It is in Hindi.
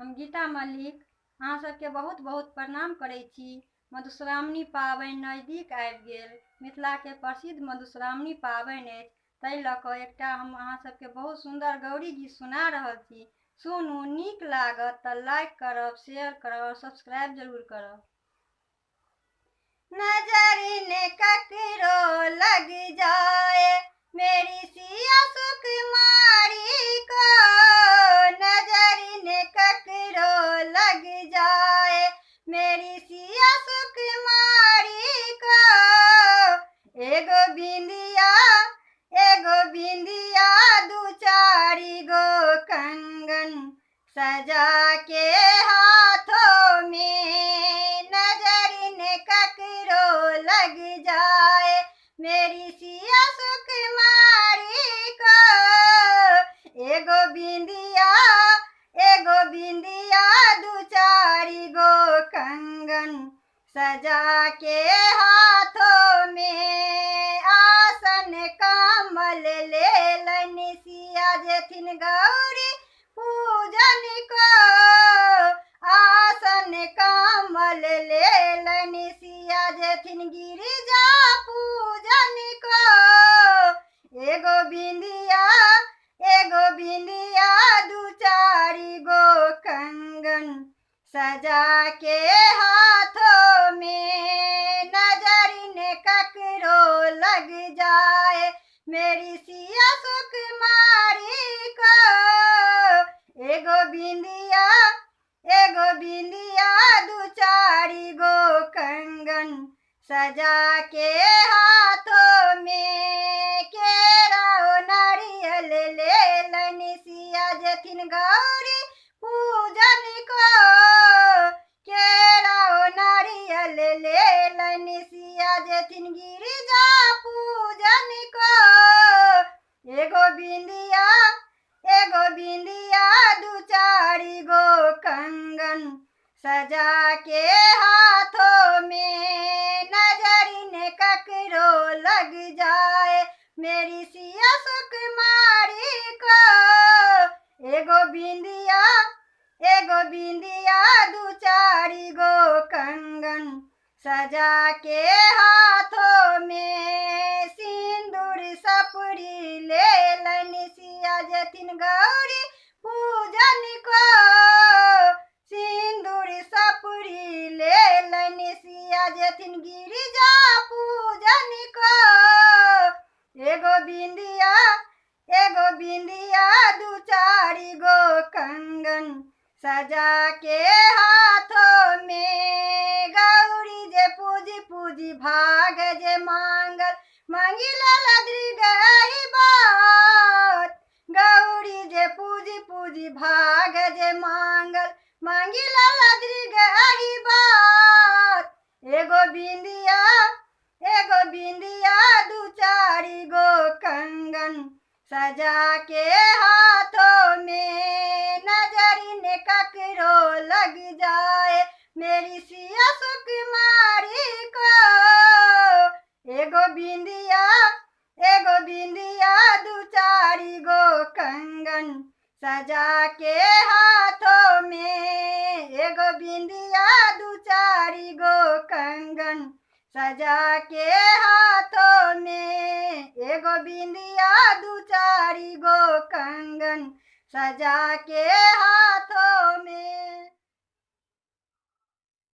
हम गीता मलिक अहाँ सबके बहुत बहुत प्रणाम करै छी। मधुश्रावणी पाबनि नजदीक आबि गेल। मिथिलाके प्रसिद्ध मधुश्रावणी पाबनि अछि। ताहि लऽ कऽ एकटा हम अहाँ सबके बहुत सुंदर गौरी गीत सुना रहल छी। सुनू, नीक लागत तऽ लाइक करब, शेयर करब और सब्सक्राइब जरूर करब। नजर ने ककरो लग जाए मेरी सिया सुकुमारी को, नजर ने ककरो लग जाए मेरी सिया सुकुमारी को। एगो बिंदिया दू चारी गो कंगन सजा के हाथों में, नजर ने ककरो लग जाए मेरी सिया सुकुमारी को। एगो बिंदिया दू चारी गो कंगन सजा के हाथों में, आसन कमल लेलन सिया जेथिन गौरी पूजन को। आसन कमल लेलन सिया जेथिन गिरिजा पूजन को। एगो बिंदिया दू चारी गो कंगन सजा के हाथों में, नजर ने ककरो लग जाए मेरी सिया सुकुमारी को। एगो बिंदिया दू चारी गो कंगन सजा के हाथों में, केरा नारियल लेलन सिया जेथिन गौरी पूजन को। केरा नारियल लेलन सिया जेथिन गिरिजा पूजन को। एगो बिंदिया दू चारी गो कंगन सजा के हाथों में, नजर ने ककरो लग जाए मेरी सिया सुकुमारी को। एगो बिंदिया दू चारी गो कंगन सजा के हाथों में, सिंदूर सपुरी लेलन सिया जेथिन गौरी पूजन को। सिंदूर सपुरी लेलन सिया जेथिन गिरिजा पूजन को। एगो बिंदिया दू चारी गो कंगन सजा के हाथों में, गौरी जे पूजी भाग जे मांगल मांगिला लदरी गई बात। गौरी जे पूजी भाग जे मांगल मांगिला लदरी गई बात। एगो बिंदिया दू चारी गो कंगन सजा के हाथों में, नजर ने ककरो लग जाए मेरी सिया सुकुमारी को। एगो बिंदिया दू चारी गो कंगन सजा के हाथों में, एगो बिंदिया दू चारी गो कंगन सजा के हाथों में, एगो बिंदिया दू चारी गो कंगन सजा के हाथों